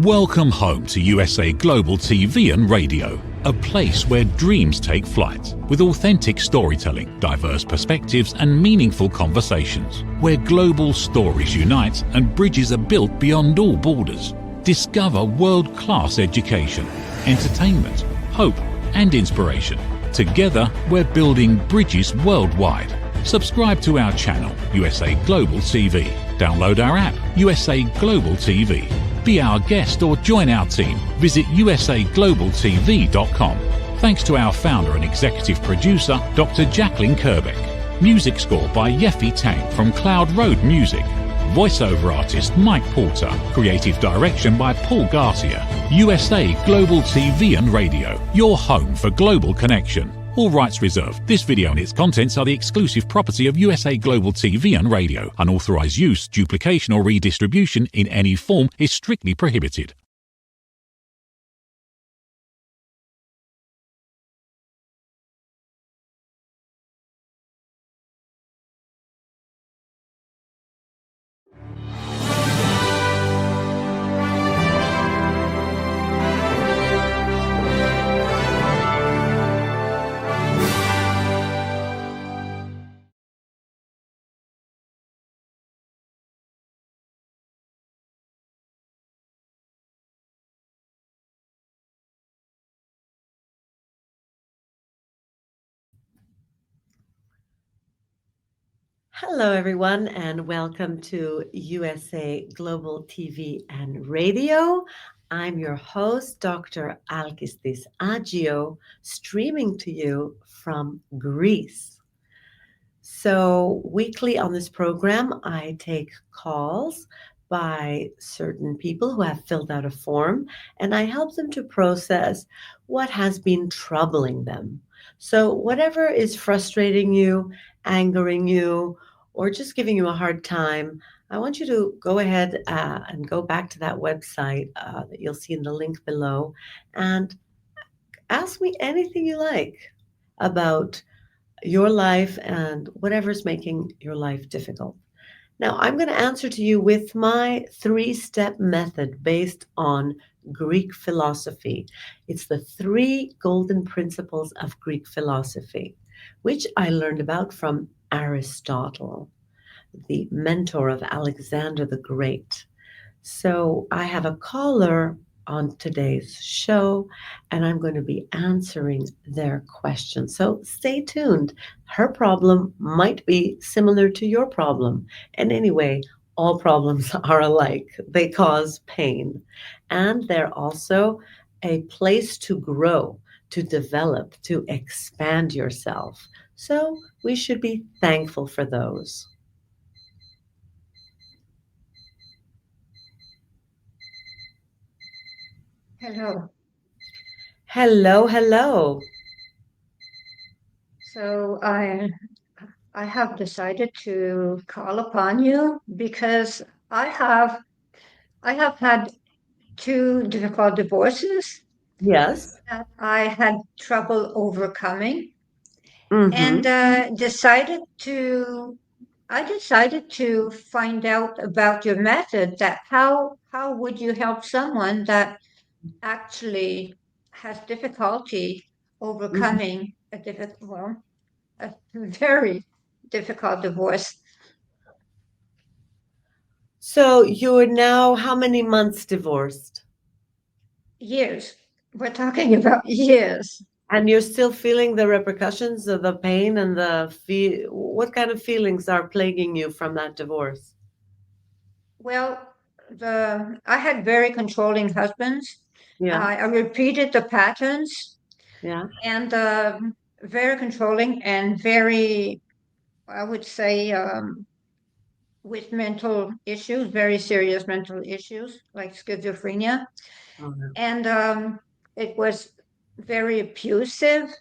Welcome home to USA Global TV and Radio, a place where dreams take flight, with authentic storytelling, diverse perspectives and meaningful conversations, where global stories unite and bridges are built beyond all borders. Discover world-class education, entertainment, hope and inspiration. Together, we're building bridges worldwide. Subscribe to our channel, USA Global TV. Download our app, USA Global TV. Be our guest or join our team. Visit usaglobaltv.com. Thanks to our founder and executive producer, Dr. Jacqueline Kerbeck. Music score by Yeffy Tang from Cloud Road Music. Voiceover artist Mike Porter. Creative direction by Paul Garcia. USA Global TV and Radio, your home for global connection. All rights reserved. This video and its contents are the exclusive property of USA Global TV and Radio. Unauthorized use, duplication or redistribution in any form is strictly prohibited. Hello, everyone, and welcome to USA Global TV and Radio. I'm your host, Dr. Alkistis Agio, streaming to you from Greece. So, weekly on this program, I take calls by certain people who have filled out a form, and I help them to process what has been troubling them. So, whatever is frustrating you, angering you, or just giving you a hard time, I want you to go ahead and go back to that website that you'll see in the link below and ask me anything you like about your life and whatever's making your life difficult. Now, I'm going to answer to you with my 3-step method based on Greek philosophy. It's the 3 golden principles of Greek philosophy, which I learned about from Aristotle, the mentor of Alexander the Great. So I have a caller on today's show, and I'm going to be answering their questions. So stay tuned. Her problem might be similar to your problem. And anyway, all problems are alike. They cause pain. And they're also a place to grow, to develop, to expand yourself. So we should be thankful for those. Hello. Hello, hello. So I have decided to call upon you because I have had 2 difficult divorces Yes. that I had trouble overcoming, Mm-hmm. and I decided to find out about your method. That how would you help someone that actually has difficulty overcoming a very difficult divorce. So you're now how many months divorced? Years. We're talking about years. And you're still feeling the repercussions of the pain and what kind of feelings are plaguing you from that divorce? Well, I had very controlling husbands. Yeah. I repeated the patterns. Yeah. And very controlling and very, I would say, with mental issues, very serious mental issues like schizophrenia. Oh, no. And it was very abusive.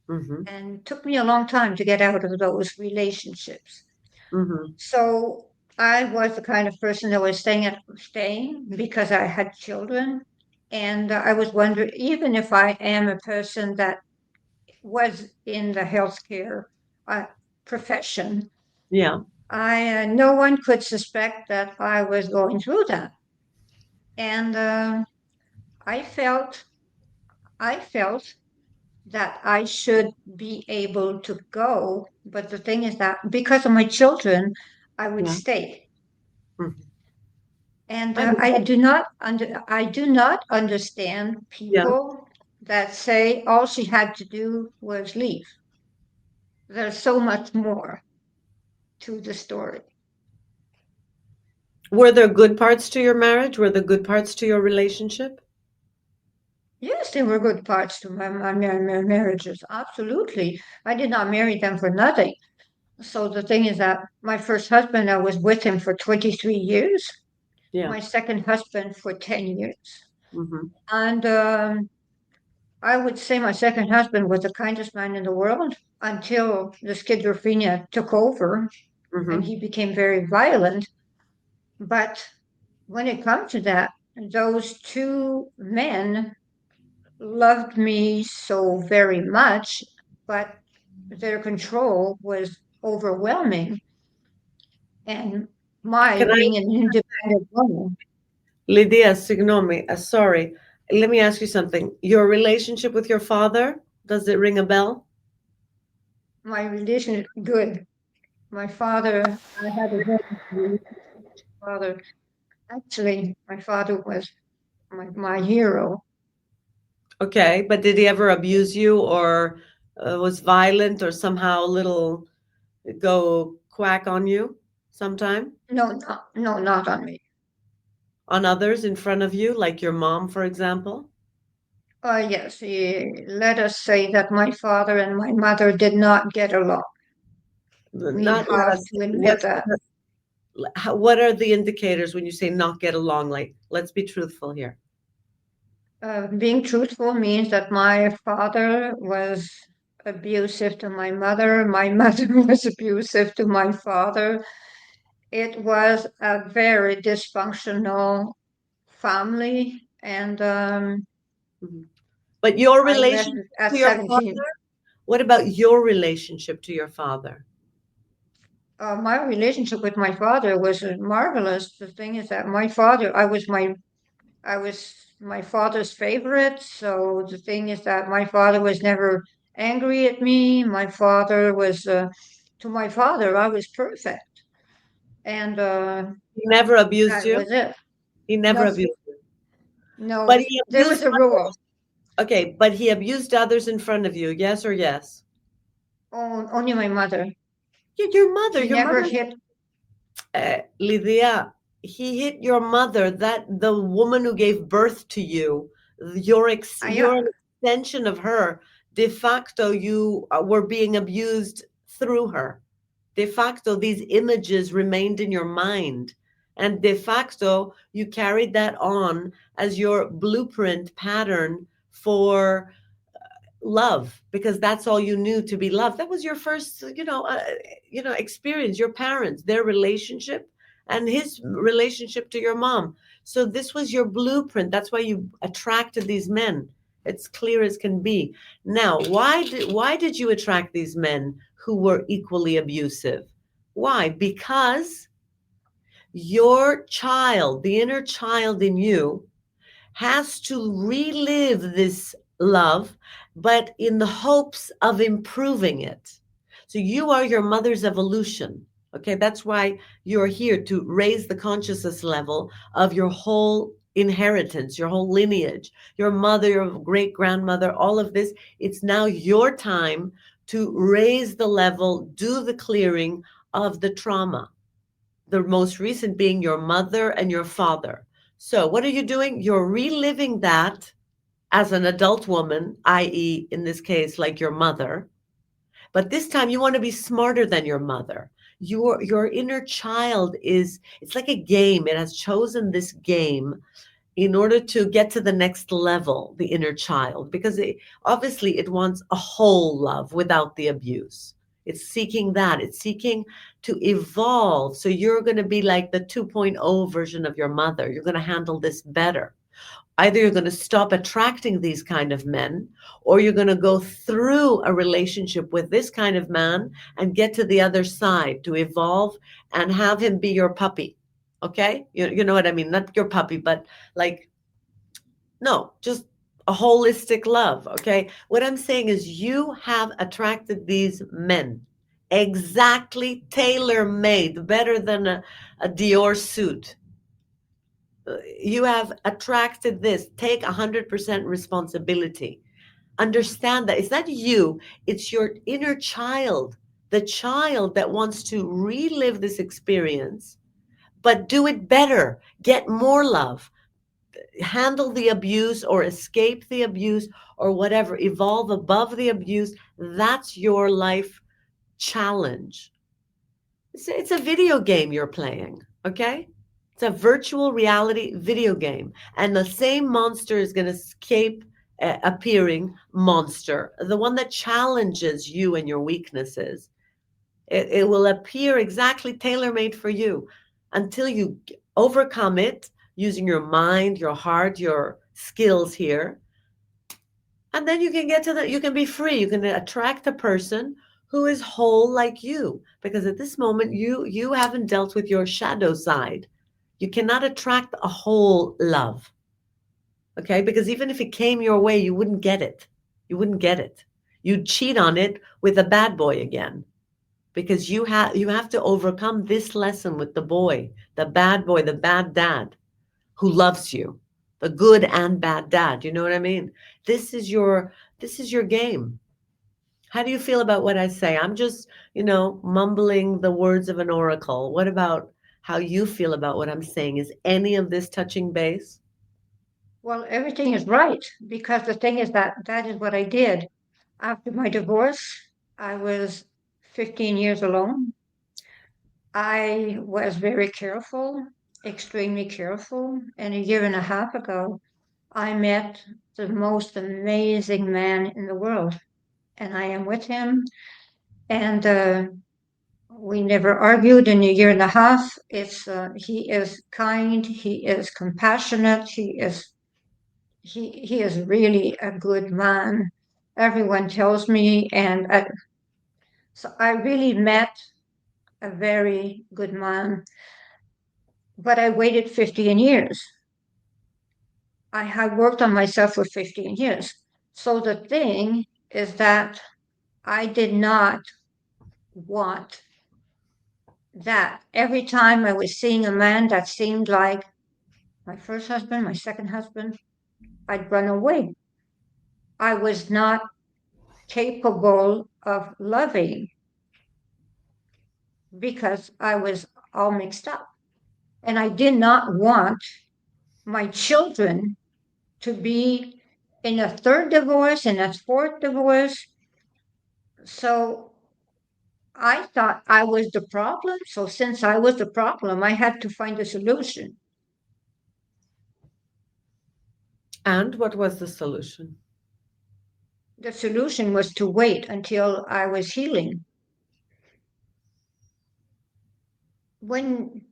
Mm-hmm. And took me a long time to get out of those relationships. Mm-hmm. So I was the kind of person that was staying because I had children. And I was wondering, even if I am a person that was in the healthcare profession, Yeah. no one could suspect that I was going through that. And I felt that I should be able to go, but the thing is that because of my children, I would Yeah. stay. Mhm. And I mean, I do not understand yeah. people that say all she had to do was leave. There's so much more to the story. Were there good parts to your marriage? Were there good parts to your relationship? Yes, there were good parts to my marriages. Absolutely. I did not marry them for nothing. So the thing is that my first husband, I was with him for 23 years. Yeah. My second husband for 10 years. Hmm. And I would say my second husband was the kindest man in the world until the schizophrenia took over and Hmm. he became very violent. But when it comes to that, those two men loved me so very much, but their control was overwhelming. And my Can I, being an independent woman, Lydia Signomi, sorry, let me ask you something. Your relationship with your father, does it ring a bell? my relation good. My father, I had a very good relationship with my father. Actually, my father was my hero. Okay, but did he ever abuse you or was violent or somehow a little go quack on you sometime? No, not on me. On others in front of you, like your mom, for example? Yes, let us say that my father and my mother did not get along. We Not let have us, to admit that. what are the indicators when you say not get along? Like, let's be truthful here. Being truthful means that my father was abusive to my mother. My mother was abusive to my father. It was a very dysfunctional family, and Mhm. But your I left relationship at to your 17. father? What about your relationship to your father? My relationship with my father was marvelous. The thing is that my father, I was my father's favorite. So the thing is that my father was never angry at me. My father was, to my father, I was perfect. And He never abused that you? was it. He never No, abused you. But no, he there was abused a rule. others. Okay, but he abused others in front of you, yes or yes? Only my mother. Yeah, He your never mother, hit. Lydia, he hit your mother, that the woman who gave birth to you, you're Yeah, an extension of her. De facto, you were being abused through her. De facto, these images remained in your mind. And de facto, you carried that on as your blueprint pattern for love, because that's all you knew to be loved. That was your first, experience. Your parents, their relationship, and his relationship to your mom. So this was your blueprint. That's why you attracted these men. It's clear as can be. Now, why did you attract these men who were equally abusive? Why? Because your child, the inner child in you, has to relive this love, but in the hopes of improving it. So you are your mother's evolution. Okay, that's why you're here to raise the consciousness level of your whole inheritance, your whole lineage, your mother, your great grandmother, all of this. It's now your time to raise the level, do the clearing of the trauma, the most recent being your mother and your father. So, what are you doing? You're reliving that as an adult woman, i.e., in this case, like your mother. But this time you want to be smarter than your mother. Your inner child it's like a game. It has chosen this game in order to get to the next level, the inner child, because obviously it wants a whole love without the abuse. It's seeking that. It's seeking to evolve. So you're going to be like the 2.0 version of your mother. You're going to handle this better. Either you're going to stop attracting these kind of men, or you're going to go through a relationship with this kind of man and get to the other side to evolve and have him be your puppy. Okay, you know what I mean? Not your puppy, but like, no, just a holistic love. Okay, what I'm saying is you have attracted these men exactly tailor made, better than a Dior suit. You have attracted this. Take 100% responsibility. Understand that it's not you, it's your inner child, the child that wants to relive this experience, but do it better, get more love, handle the abuse or escape the abuse or whatever, evolve above the abuse. That's your life challenge. It's a video game you're playing, okay? It's a virtual reality video game. And the same monster is going to escape appearing monster, the one that challenges you and your weaknesses. It will appear exactly tailor made for you until you overcome it using your mind, your heart, your skills here. And then you can get to you can be free. You can attract a person who is whole like you. Because at this moment, you haven't dealt with your shadow side. You cannot attract a whole love. Okay? Because even if it came your way, you wouldn't get it. You wouldn't get it. You'd cheat on it with a bad boy again. Because you have to overcome this lesson with the boy, the bad dad who loves you, the good and bad dad. You know what I mean? This is your game. How do you feel about what I say? I'm just, mumbling the words of an oracle. What about how you feel about what I'm saying? Is any of this touching base? Well, everything is right because the thing is that that is what I did. After my divorce, I was 15 years alone. I was very careful, extremely careful. And a year and a half ago, I met the most amazing man in the world. And I am with him. And we never argued in a year and a half. He is kind, he is compassionate, he is really a good man. Everyone tells me, and so I really met a very good man. But I waited 15 years. I had worked on myself for 15 years. So the thing is that I did not want that. Every time I was seeing a man that seemed like my first husband, my second husband, I'd run away. I was not capable of loving because I was all mixed up. And I did not want my children to be in a third divorce and a fourth divorce. So I thought I was the problem. So since I was the problem, I had to find a solution. And what was the solution? The solution was to wait until I was healing. When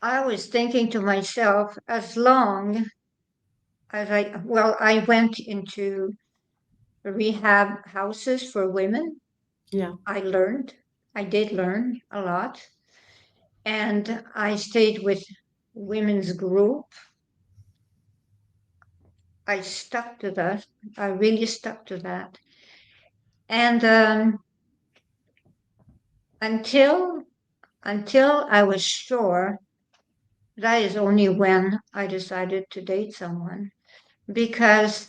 I was thinking to myself, as long as I went into rehab houses for women. Yeah. I did learn a lot. And I stayed with women's group. I stuck to that. I really stuck to that. And until I was sure, that is only when I decided to date someone because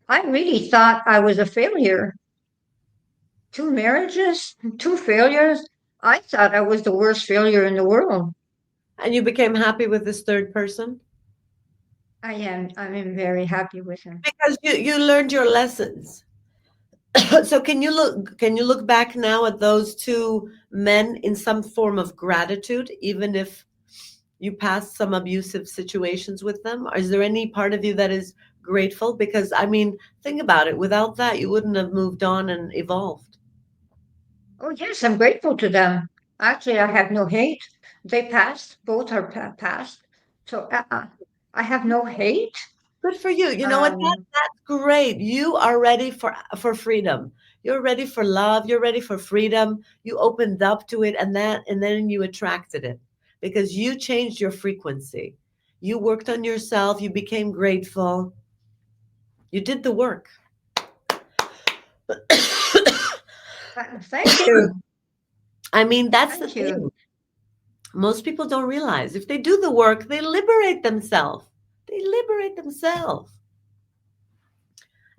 I really thought I was a failure. 2 marriages, 2 failures. I thought I was the worst failure in the world. And you became happy with this third person? I am. I'm very happy with him. Because you learned your lessons. So can you look back now at those two men in some form of gratitude, even if you passed some abusive situations with them? Or is there any part of you that is grateful? Because I mean, think about it. Without that, you wouldn't have moved on and evolved. Oh, yes, I'm grateful to them. Actually, I have no hate. They passed. Both are passed. So I have no hate. Good for you. You know what? Um, That's great. You are ready for freedom. You're ready for love. You're ready for freedom. You opened up to it, and then you attracted it. because you changed your frequency. You worked on yourself, you became grateful, you did the work. Thank you. I mean, that's the Thank you. thing. Most people don't realize if they do the work, they liberate themselves. They liberate themselves.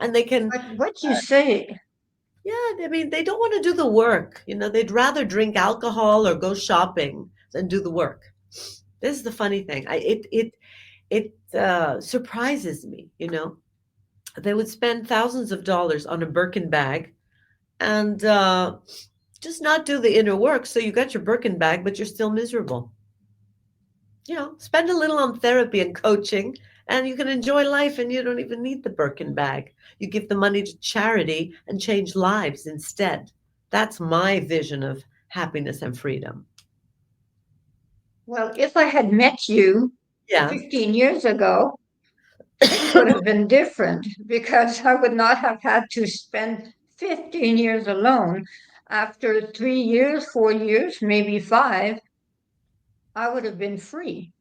And they can, But what you say, yeah, I mean, they don't want to do the work. They'd rather drink alcohol or go shopping than do the work. This is the funny thing. It surprises me. They would spend thousands of dollars on a Birkin bag and just not do the inner work. So you got your Birkin bag, but you're still miserable. Spend a little on therapy and coaching, and you can enjoy life, and you don't even need the Birkin bag. You give the money to charity and change lives instead. That's my vision of happiness and freedom. well, if I had met you Yeah. 15 years ago, things would have been different because I would not have had to spend 15 years alone. After 3 years, 4 years, maybe five, I would have been free.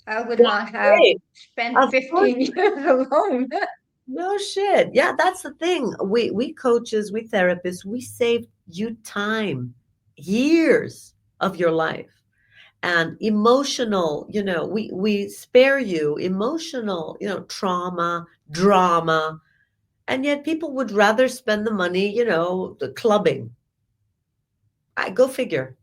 I would That's not have great. spent Of course. 15 years alone. No shit. Yeah, that's the thing. We coaches, we therapists, we save you time, years of your life. And emotional, we spare you emotional, trauma, drama. And yet people would rather spend the money, the clubbing. I go figure.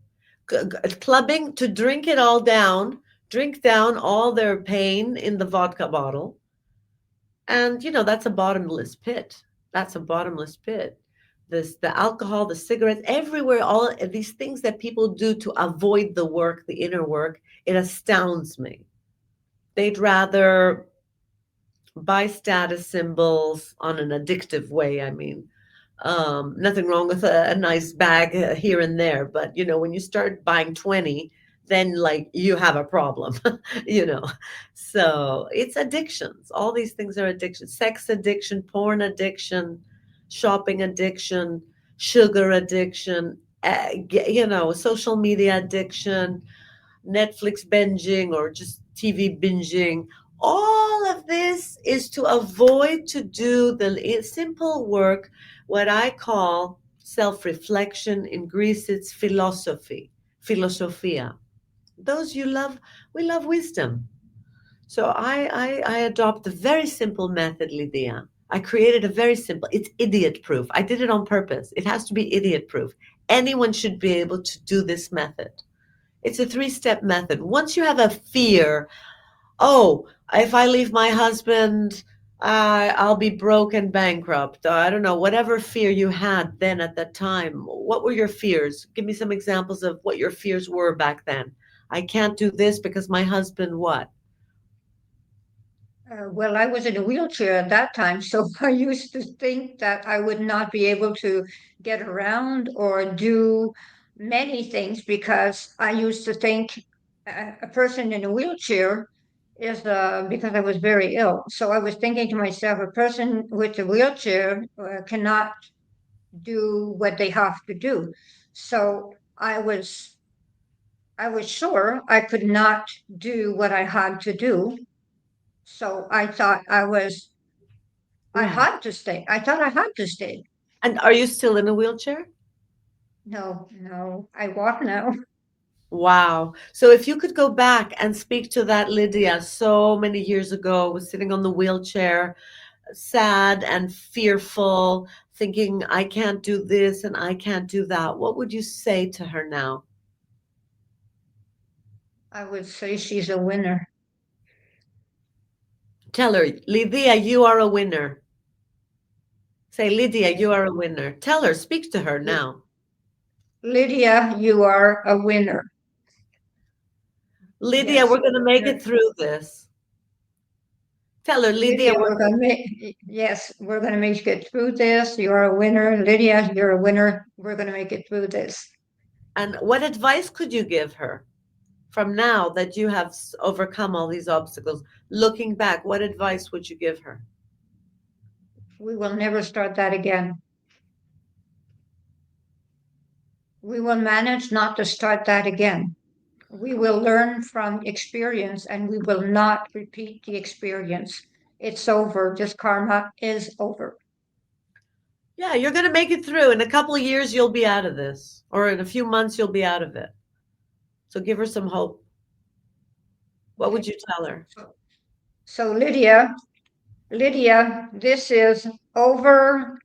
Clubbing to drink it all down, drink down all their pain in the vodka bottle. And that's a bottomless pit. That's a bottomless pit. The alcohol, the cigarettes, everywhere, all of these things that people do to avoid the work, the inner work, it astounds me. They'd rather buy status symbols on an addictive way. I mean, nothing wrong with a nice bag here and there, but when you start buying 20, then like you have a problem, you know. So it's addictions. All these things are addictions: sex addiction, porn addiction, shopping addiction, sugar addiction, social media addiction, Netflix binging or just TV binging. All of this is to avoid to do the simple work, what I call self-reflection. In Greece, it's philosophy, philosophia. Those you love, we love wisdom. So I adopt a very simple method, Lydia. I created a very simple, it's idiot proof. I did it on purpose. It has to be idiot proof. Anyone should be able to do this method. It's a three-step method. Once you have a fear, oh, if I leave my husband, I'll be broke and bankrupt. I don't know, whatever fear you had then at that time. What were your fears? Give me some examples of what your fears were back then. I can't do this because my husband what? Well, I was in a wheelchair at that time, so I used to think that I would not be able to get around or do many things because I used to think a person in a wheelchair is because I was very ill. So I was thinking to myself, a person with a wheelchair cannot do what they have to do. So I was sure I could not do what I had to do. So I thought I Yeah. had to stay. I thought I had to stay. And are you still in a wheelchair? No, no, I walk now. Wow. So if you could go back and speak to that Lydia so many years ago, was sitting on the wheelchair, sad and fearful, thinking, I can't do this and I can't do that, what would you say to her now? I would say she's a winner. Tell her, Lydia, you are a winner. Say, Lydia, Yes. you are a winner. Tell her, speak to her now. Lydia, you are a winner. Lydia, Yes. we're going to make it through this. Tell her, Lydia, Lydia, we're gonna make yes, we're gonna make it through this. You're a winner. Lydia, you're a winner. We're gonna make it through this. and what advice could you give her from now that you have overcome all these obstacles? Looking back, what advice would you give her? We will never start that again. We will manage not to start that again. we will learn from experience and we will not repeat the experience. It's over. This karma is over. Yeah, you're going to make it through. In a couple of years, you'll be out of this, or in a few months, you'll be out of it. So give her some hope. What would you tell her? So Lydia, this is over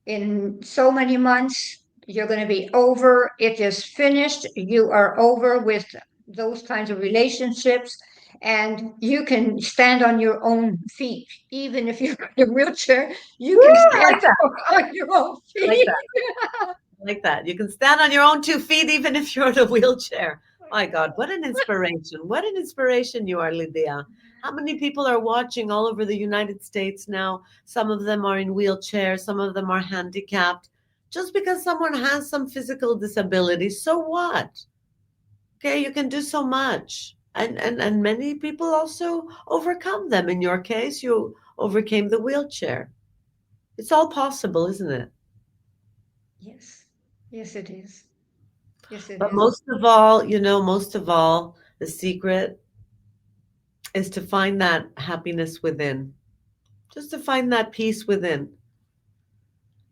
in so many months. You're going to be over. It is finished. You are over with those kinds of relationships, and you can stand on your own feet. Even if you're in a wheelchair, you can like stand that. on your own feet. Like that. Like that. You can stand on your own 2 feet even if you're in a wheelchair. My God, what an inspiration. What an inspiration you are, Lydia. How many people are watching all over the United States now? Some of them are in wheelchairs, some of them are handicapped. Just because someone has some physical disability, so what? Okay, you can do so much. And many people also overcome them. In your case, you overcame the wheelchair. It's all possible, isn't it? Yes, yes, it is. Yes, it But is. most of all, the secret is to find that happiness within, just to find that peace within.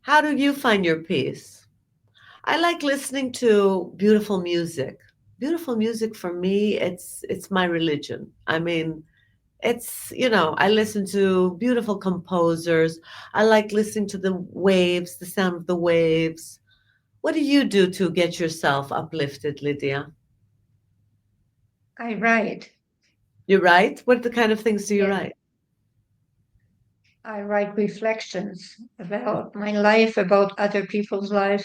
How do you find your peace? I like listening to beautiful music. Beautiful music for me, it's my religion. I mean, I listen to beautiful composers. I like listening to the waves, the sound of the waves. What do you do to get yourself uplifted, Lydia? I write. You write? What the kind of things do you Yeah, write? I write reflections about my life, about other people's lives.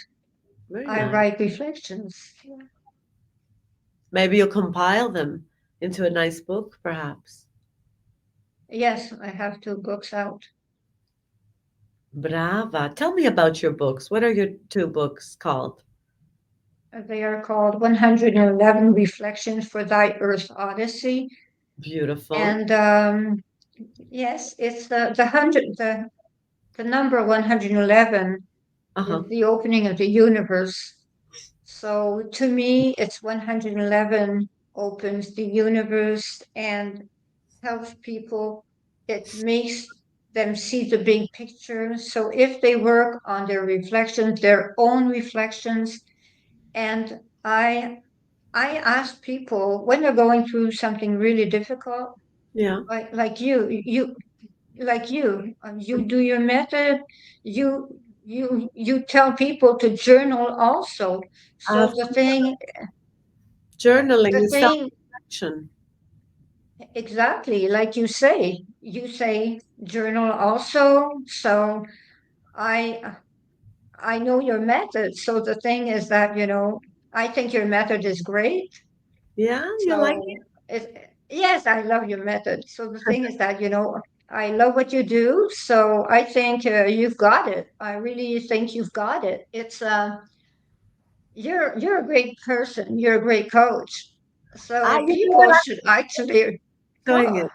Very I nice. write reflections. Maybe you'll compile them into a nice book, perhaps. Yes, I have 2 books out. Brava. Tell me about your books. What are your 2 books called? They are called 111 Reflections for Thy Earth Odyssey. Beautiful. And yes, it's the number 111 Uh-huh. is the opening of the universe. So to me, it's 111 opens the universe and helps people. It makes them see the big picture. So if they work on their reflections, their own reflections, and I ask people when they're going through something really difficult, Yeah. like you do your method, you tell people to journal also. Uh, So Journaling the is thing self-reflection. exactly like you say journal also. So I I know your method. So the thing is that, I think your method is great. Yeah, you like So yes, I love your method. So the thing is that, I love what you do. So I think you've got it. I really think you've got it. It's you're a great person. You're a great coach. So you know people what? should actually I'm enjoying go. it.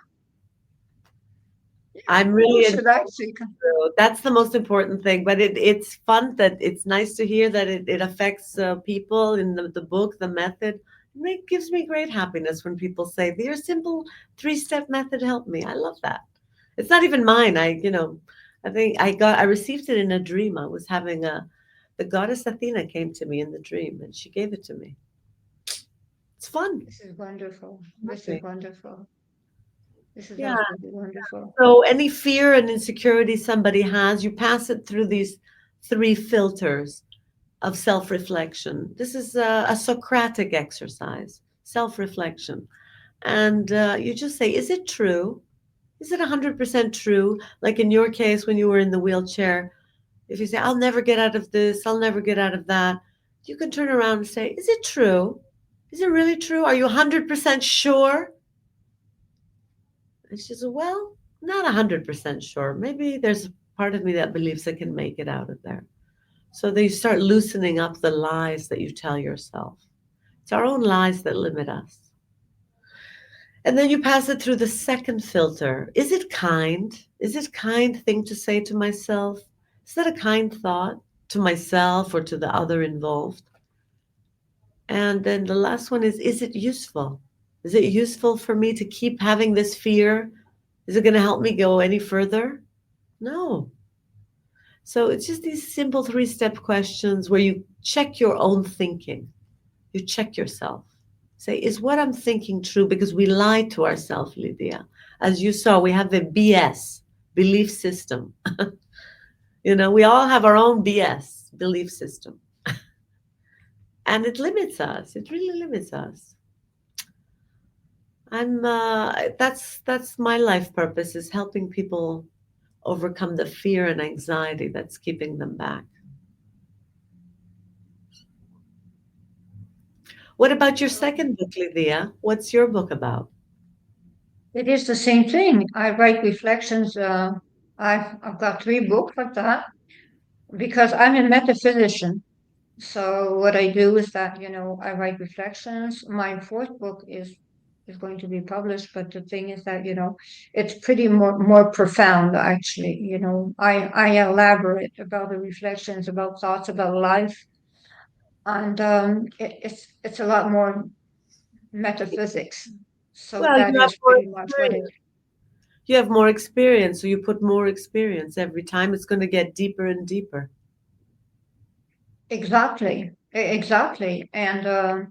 I'm People really should actually through. That's the most important thing. But it's fun that it's nice to hear that it affects people in the book, the method. It gives me great happiness when people say, your simple 3-step method helped me. I love that. It's not even mine. I think I received it in a dream. I was having the goddess Athena came to me in the dream and she gave it to me. It's fun. This is wonderful. This is Okay. wonderful. This is Yeah. absolutely wonderful. So any fear and insecurity somebody has, you pass it through these 3 filters of self-reflection. This is a Socratic exercise, self-reflection. And you just say, is it true? Is it 100% true? Like in your case, when you were in the wheelchair, if you say, I'll never get out of this, I'll never get out of that, you can turn around and say, is it true? Is it really true? Are you 100% sure? And she said, well, not 100% sure. Maybe there's a part of me that believes I can make it out of there. So they start loosening up the lies that you tell yourself. It's our own lies that limit us. And then you pass it through the second filter. Is it kind? Is it a kind thing to say to myself? Is that a kind thought to myself or to the other involved? And then the last one is it useful? Is it useful for me to keep having this fear? Is it going to help me go any further? No. So it's just these simple 3-step questions where you check your own thinking. You check yourself. Say, is what I'm thinking true? Because we lie to ourselves, Lydia. As you saw, we have the BS, belief system. We all have our own BS, belief system. And it limits us. It really limits us. That's my life purpose, is helping people overcome the fear and anxiety that's keeping them back. What about your second book, Lydia? What's your book about? It is the same thing. I write reflections. I've got 3 books like that because I'm a metaphysician. So what I do is that, I write reflections. My 4th book is going to be published, but the thing is that, it's pretty more profound actually. I elaborate about the reflections, about thoughts about life, and it's a lot more metaphysics. So Well, that you have is more pretty much what it experience. You have more experience, so you put more experience every time. It's going to get deeper and deeper. exactly. Exactly. And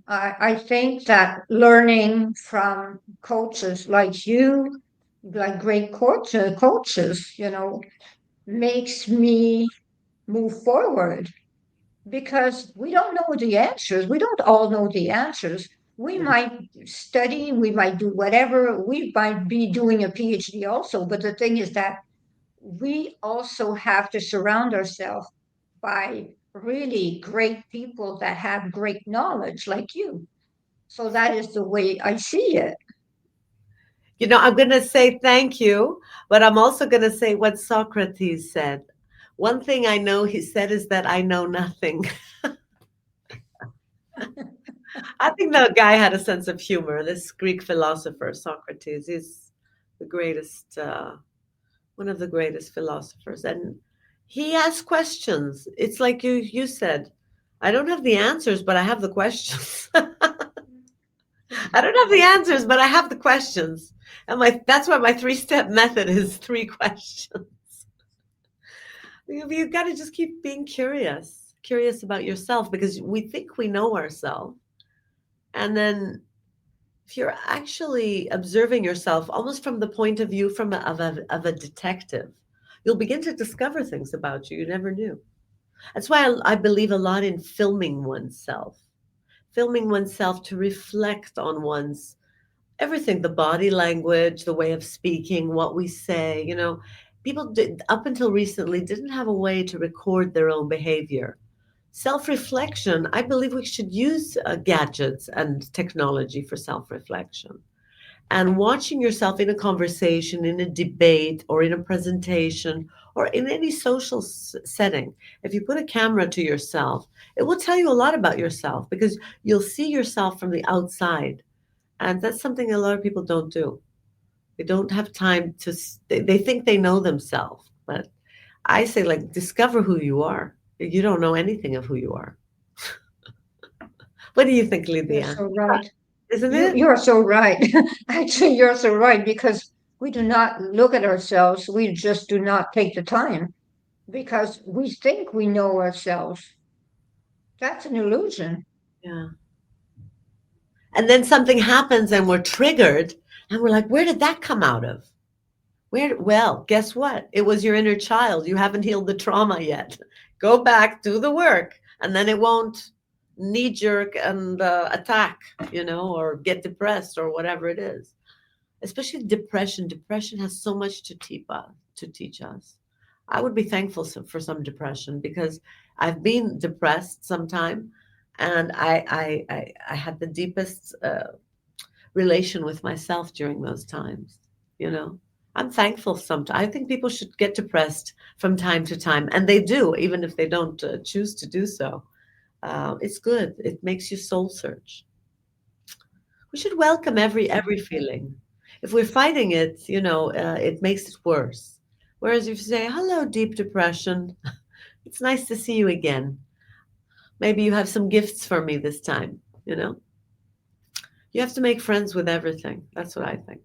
I think that learning from coaches like you, like great coaches, makes me move forward because we don't know the answers. We don't all know the answers. We Yeah. might study, we might do whatever, we might be doing a PhD also. But the thing is that we also have to surround ourselves by really great people that have great knowledge like you. So that is the way I see it. I'm going to say thank you, but I'm also going to say what Socrates said. One thing I know he said is that I know nothing. I think the guy had a sense of humor. This Greek philosopher, Socrates, is the greatest, one of the greatest philosophers. And he asks questions. It's like you said, I don't have the answers, but I have the questions. I don't have the answers, but I have the questions. And that's why my 3-step method is 3 questions. You've got to just keep being curious about yourself, because we think we know ourselves. And then if you're actually observing yourself almost from the point of view of a detective, you'll begin to discover things about you never knew. That's why I believe a lot in filming oneself to reflect on one's everything, the body language, the way of speaking, what we say. People up until recently didn't have a way to record their own behavior. Self-reflection, I believe we should use gadgets and technology for self-reflection. And watching yourself in a conversation, in a debate, or in a presentation, or in any social setting, if you put a camera to yourself, it will tell you a lot about yourself, because you'll see yourself from the outside. And that's something a lot of people don't do. They don't have time to, they think they know themselves. But I say, like, discover who you are. You don't know anything of who you are. What do you think, You're Lydia? so right. Isn't You it? you're so right. Actually, you're so right because we do not look at ourselves. We just do not take the time because we think we know ourselves. That's an illusion. Yeah. And then something happens and we're triggered and we're like, where did that come out of? Well, guess what? It was your inner child. You haven't healed the trauma yet. Go back, do the work, and then it won't knee jerk and attack, or get depressed or whatever it is. Especially depression. Depression has so much to teach us. I would be thankful for some depression, because I've been depressed sometime, and I had the deepest relation with myself during those times. You know, I'm thankful sometimes. I think people should get depressed from time to time, and they do, even if they don't choose to do so. It's good. It makes you soul search. We should welcome every feeling. If we're fighting it, it makes it worse. Whereas if you say, "Hello, deep depression, it's nice to see you again. Maybe you have some gifts for me this time." you know? You have to make friends with everything. That's what I think.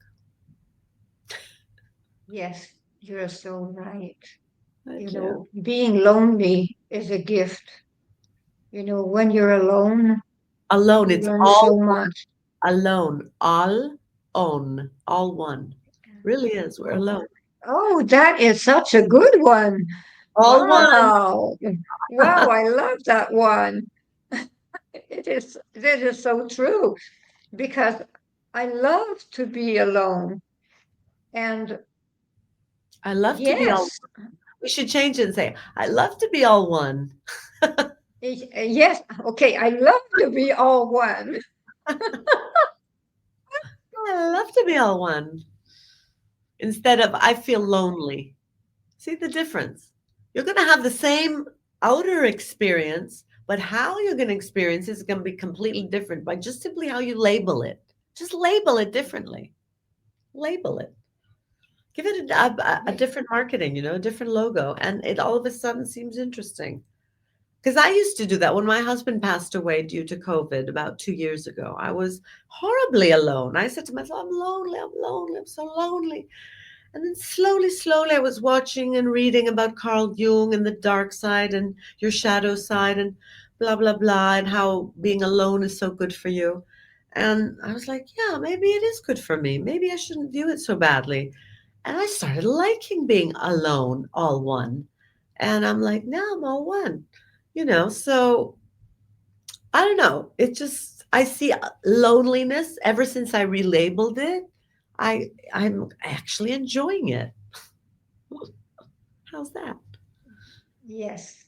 Yes, you're so right. Thank You you. know, being lonely is a gift. You know, when you're alone, Alone, you it's learn so all much. alone. All own. All one. Really is. We're Oh, alone. oh, that is such a good one. All one. Wow. Wow, I love that one. It is so true because I love to be alone. And I love to be all. yes, We should change it and say, I love to be all one. yes, okay, I love to be all one. I love to be all one. Instead of I feel lonely. See the difference? You're going to have the same outer experience, but how you're going to experience it is going to be completely different by just simply how you label it. Just label it differently. Label it. Give it a different marketing, a different logo, and it all of a sudden seems interesting. Because I used to do that when my husband passed away due to COVID about 2 years ago. I was horribly alone. I said to myself, I'm lonely, I'm lonely, I'm so lonely. And then slowly, slowly, I was watching and reading about Carl Jung and the dark side and your shadow side and blah, blah, blah, and how being alone is so good for you. And I was like, yeah, maybe it is good for me. Maybe I shouldn't view it so badly. And I started liking being alone, all one. And I'm like, now I'm all one, So I don't know. It just, I see loneliness ever since I relabeled it. I'm actually enjoying it. How's that? Yes,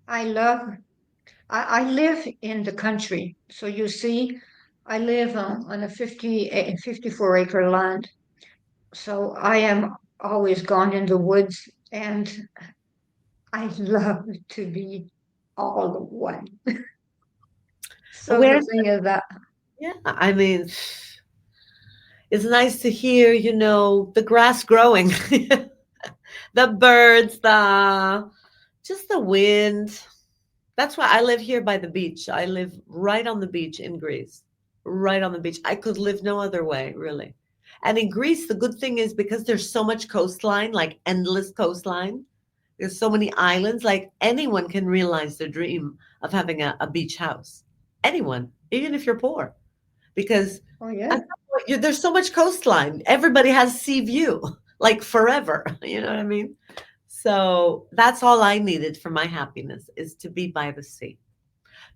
I love, I live in the country. So you see, I live on a 54 acre land. So I am always gone in the woods and I love to be all one. So the Where's thing is that, yeah, I mean, it's nice to hear, the grass growing, the birds, just the wind. That's why I live here by the beach. I live right on the beach in Greece, right on the beach. I could live no other way, really. And in Greece, the good thing is because there's so much coastline, like endless coastline, there's so many islands, like anyone can realize their dream of having a beach house. Anyone, even if you're poor, because oh at yeah, some point, there's so much coastline. Everybody has sea view, like forever. You know what I mean? So that's all I needed for my happiness is to be by the sea,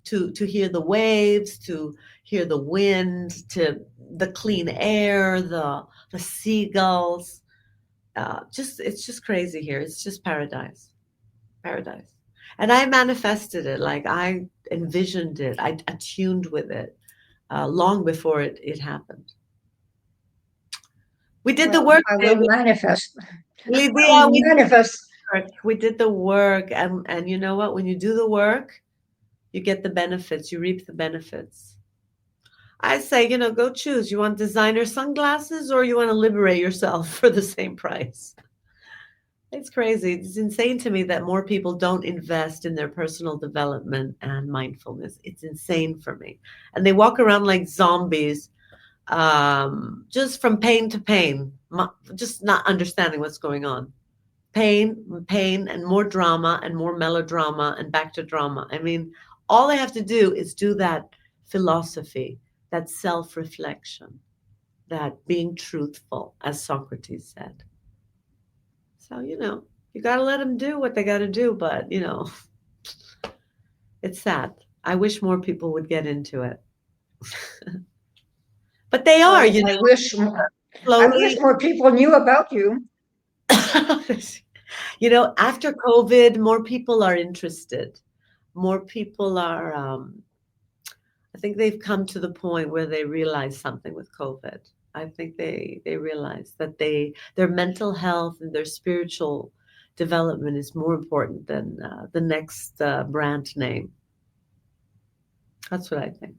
to hear the waves, to hear the wind, to the clean air, the seagulls. Just it's just crazy here. It's just paradise, paradise. And I manifested it, like I envisioned it, I attuned with it long before it happened. We did the well, work, I will baby. manifest. I Yeah, will we did manifest. the work. We did the work, and you know what? When you do the work, you get the benefits. You reap the benefits. I say, go choose. You want designer sunglasses, or you want to liberate yourself for the same price. It's crazy. It's insane to me that more people don't invest in their personal development and mindfulness. It's insane for me, and they walk around like zombies, just from pain to pain, just not understanding what's going on. Pain, and more drama and more melodrama and back to drama. I mean, all I have to do is do that philosophy, that self reflection, that being truthful, as Socrates said. So, you got to let them do what they got to do, but, it's sad. I wish more people would get into it. But they are, Well, I wish slowly. more people knew about you. After COVID, more people are interested. More people are, I think they've come to the point where they realize something with COVID. I think they realize that their mental health and their spiritual development is more important than the next brand name. That's what I think.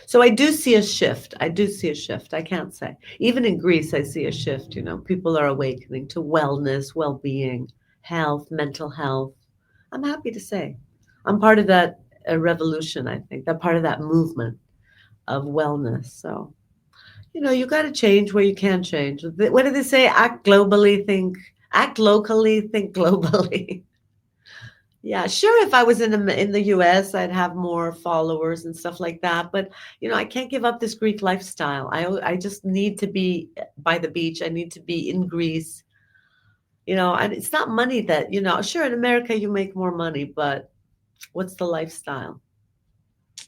So I do see a shift. I do see a shift. I can't say. Even in Greece, I see a shift. People are awakening to wellness, well-being, health, mental health. I'm happy to say I'm part of that revolution. I think that part of that movement. of wellness. So, you got to change where you can change. What did they say? Act locally, think globally. Yeah, sure. If I was in the US, I'd have more followers and stuff like that. But I can't give up this Greek lifestyle. I just need to be by the beach. I need to be in Greece. And it's not money that Sure, in America you make more money, but what's the lifestyle?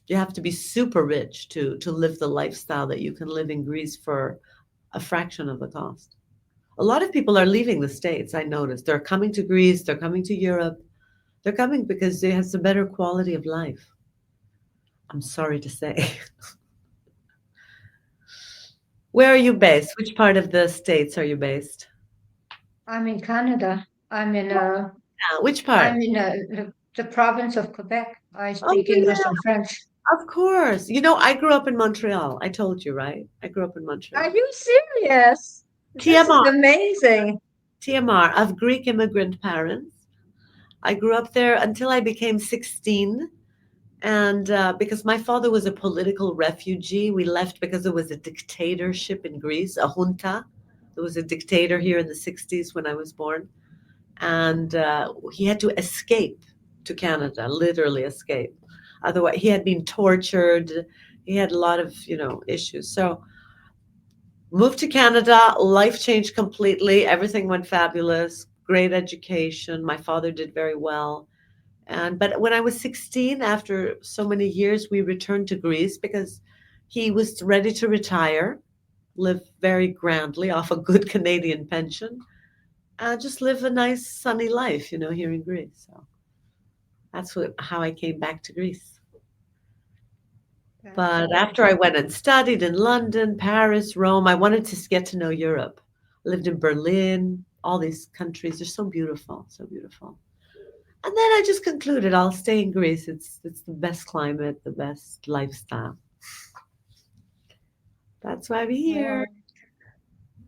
You have to be super rich to live the lifestyle that you can live in Greece for a fraction of the cost. A lot of people are leaving the States. I noticed they're coming to Greece. They're coming to Europe. They're coming because it has a better quality of life. I'm sorry to say. Where are you based? Which part of the States are you based? I'm in Canada. Which part? I'm in the province of Quebec. I Oh, speak yeah, English and French. of course. I grew up in Montreal. I told you, right? I grew up in Are Montreal. you serious? This is TMR, amazing. TMR, of Greek immigrant parents. I grew up there until I became 16. And because my father was a political refugee, we left because there was a dictatorship in Greece, a junta. There was a dictator here in the 60s when I was born. And he had to escape to Canada, literally escape. Otherwise, he had been tortured. He had a lot of, issues. So moved to Canada, life changed completely. Everything went fabulous, great education. My father did very well. But when I was 16, after so many years, we returned to Greece because he was ready to retire, live very grandly off a good Canadian pension, and just live a nice sunny life, here in Greece. So that's how I came back to Greece. That's But after I went and studied in London, Paris, Rome, I wanted to get to know Europe. I lived in Berlin, all these countries. They're so beautiful, so beautiful. And then I just concluded I'll stay in Greece. It's the best climate, the best lifestyle. That's why I'm here.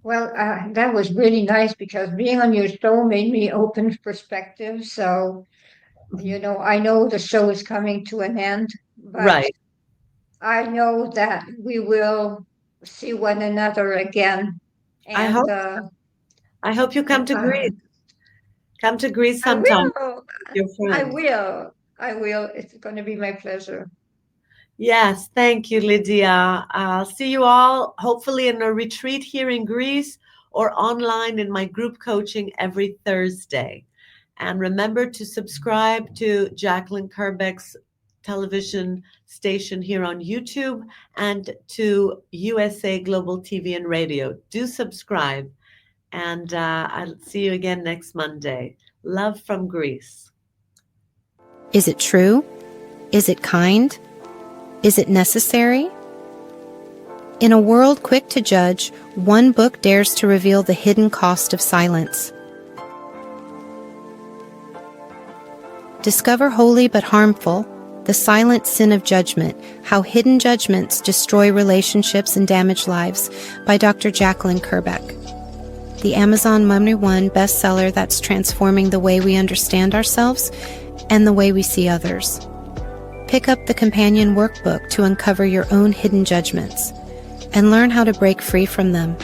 well, that was really nice because being on your show made me open perspective. So, I know the show is coming to an end, but Right. I know that we will see one another again. I And hope I hope you come to uh, Greece. Come to Greece I sometime with will. your I friends. will. I will. It's going to be my pleasure. Yes, thank you, Lydia. I'll see you all hopefully in a retreat here in Greece or online in my group coaching every Thursday. And remember to subscribe to Jacqueline Kerbeck's television station here on YouTube and to USA Global TV and Radio. Do subscribe, and I'll see you again next Monday. Love from Greece. Is it true? Is it kind? Is it necessary? In a world quick to judge, one book dares to reveal the hidden cost of silence. Discover Holy but Harmful, The Silent Sin of Judgment, How Hidden Judgments Destroy Relationships and Damage Lives by Dr. Jacqueline Kerbeck. The Amazon #1 bestseller that's transforming the way we understand ourselves and the way we see others. Pick up the companion workbook to uncover your own hidden judgments and learn how to break free from them.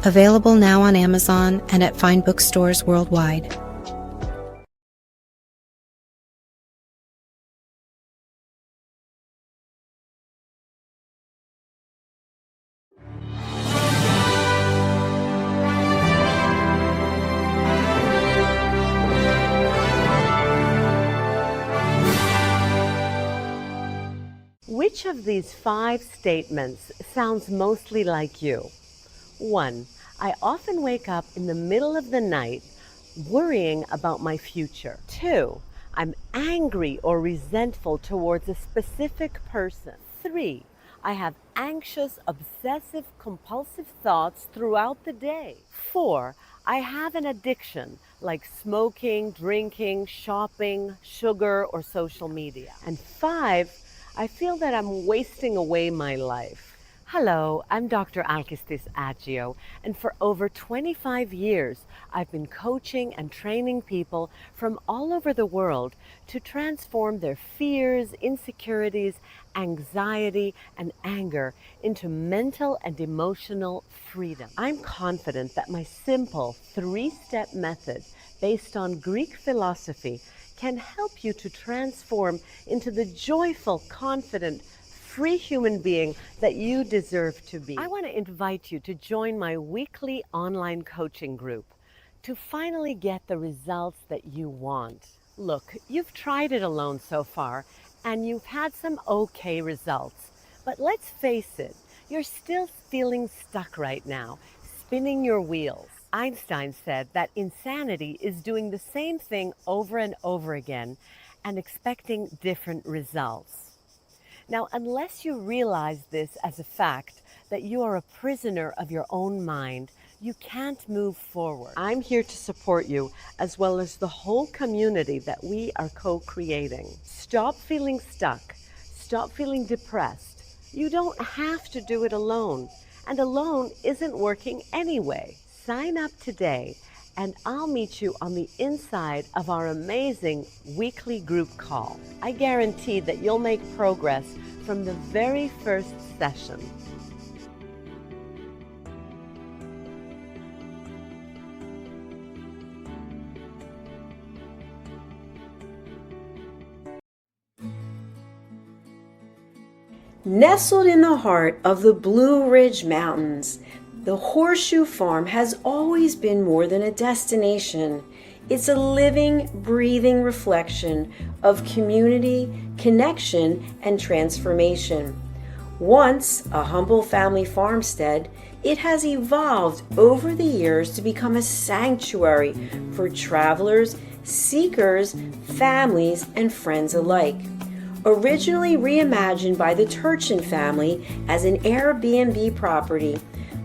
Available now on Amazon and at fine bookstores worldwide. Which of these 5 statements sounds mostly like you? 1. I often wake up in the middle of the night worrying about my future. 2. I'm angry or resentful towards a specific person. 3. I have anxious, obsessive, compulsive thoughts throughout the day. 4. I have an addiction like smoking, drinking, shopping, sugar, or social media. And 5. I feel that I'm wasting away my life. Hello, I'm Dr. Alkistis Agio, and for over 25 years, I've been coaching and training people from all over the world to transform their fears, insecurities, anxiety, and anger into mental and emotional freedom. I'm confident that my simple 3-step method based on Greek philosophy can help you to transform into the joyful, confident, free human being that you deserve to be. I want to invite you to join my weekly online coaching group to finally get the results that you want. Look, you've tried it alone so far and you've had some okay results, but let's face it, you're still feeling stuck right now, spinning your wheels. Einstein said that insanity is doing the same thing over and over again and expecting different results. Now, unless you realize this as a fact, that you are a prisoner of your own mind, you can't move forward. I'm here to support you, as well as the whole community that we are co-creating. Stop feeling stuck. Stop feeling depressed. You don't have to do it alone, and alone isn't working anyway. Sign up today, and I'll meet you on the inside of our amazing weekly group call. I guarantee that you'll make progress from the very first session. Nestled in the heart of the Blue Ridge Mountains, the Horseshoe Farm has always been more than a destination. It's a living, breathing reflection of community, connection, and transformation. Once a humble family farmstead, it has evolved over the years to become a sanctuary for travelers, seekers, families, and friends alike. Originally reimagined by the Turchin family as an Airbnb property,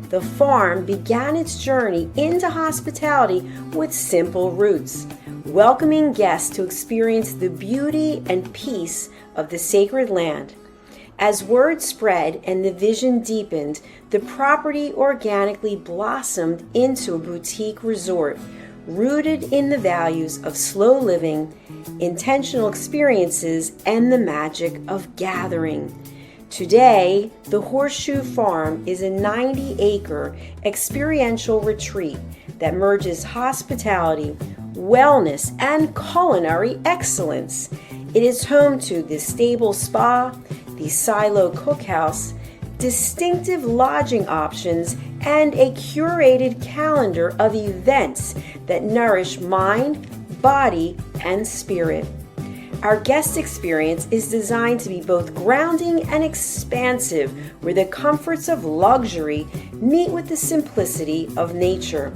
the farm began its journey into hospitality with simple roots, welcoming guests to experience the beauty and peace of the sacred land. As word spread and the vision deepened, the property organically blossomed into a boutique resort, rooted in the values of slow living, intentional experiences, and the magic of gathering. Today, the Horseshoe Farm is a 90-acre experiential retreat that merges hospitality, wellness, and culinary excellence. It is home to the Stable Spa, the Silo Cookhouse, distinctive lodging options, and a curated calendar of events that nourish mind, body, and spirit. Our guest experience is designed to be both grounding and expansive, where the comforts of luxury meet with the simplicity of nature.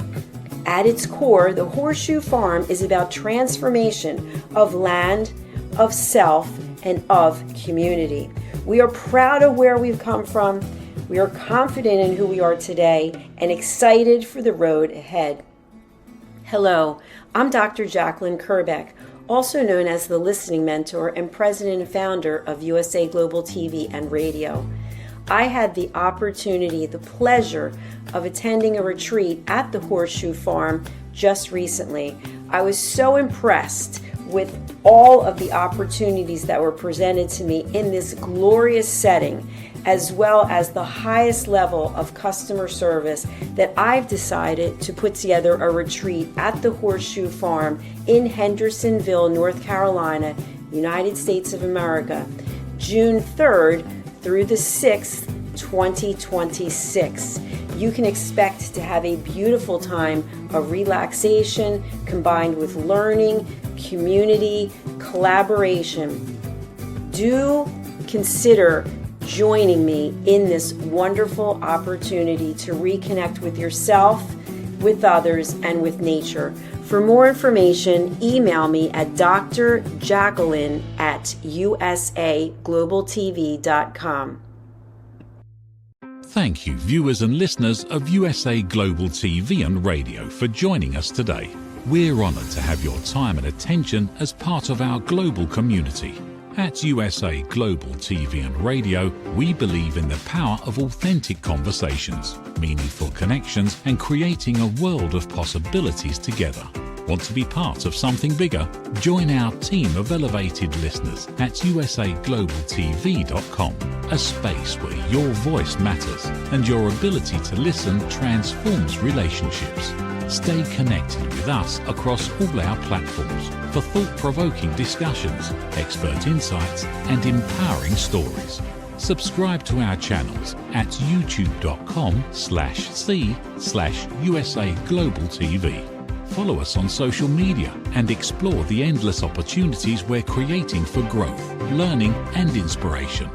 At its core, the Horseshoe Farm is about transformation of land, of self, and of community. We are proud of where we've come from. We are confident in who we are today and excited for the road ahead. Hello, I'm Dr. Jacqueline Kerbeck, also known as the Listening Mentor and President and Founder of USA Global TV and Radio. I had the opportunity, the pleasure of attending a retreat at the Horseshoe Farm just recently. I was so impressed with all of the opportunities that were presented to me in this glorious setting, as well as the highest level of customer service, that I've decided to put together a retreat at the Horseshoe Farm in Hendersonville, North Carolina, United States of America, June 3rd through the 6th, 2026. You can expect to have a beautiful time of relaxation combined with learning, community, collaboration. Do consider joining me in this wonderful opportunity to reconnect with yourself, with others, and with nature. For more information, email me at drjacqueline@usaglobaltv.com. Thank you, viewers and listeners of USA Global TV and Radio, for joining us today. We're honoured to have your time and attention as part of our global community. At USA Global TV and Radio, we believe in the power of authentic conversations, meaningful connections, and creating a world of possibilities together. Want to be part of something bigger? Join our team of elevated listeners at usaglobaltv.com, a space where your voice matters and your ability to listen transforms relationships. Stay connected with us across all our platforms for thought-provoking discussions, expert insights, and empowering stories. Subscribe to our channels at youtube.com/c/USA Global TV. Follow us on social media and explore the endless opportunities we're creating for growth, learning, and inspiration.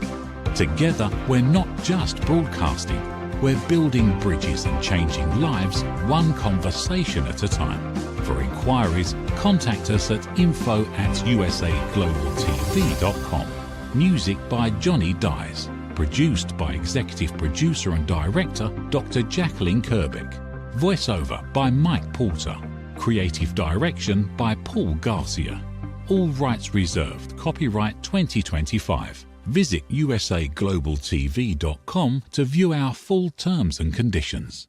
Together, we're not just broadcasting, we're building bridges and changing lives one conversation at a time. For inquiries, contact us at info@usaglobaltv.com. Music by Johnny Dies. Produced by Executive Producer and Director Dr. Jacqueline Kerbeck. Voiceover by Mike Porter. Creative Direction by Paul Garcia. All rights reserved. Copyright 2025. Visit usaglobaltv.com to view our full terms and conditions.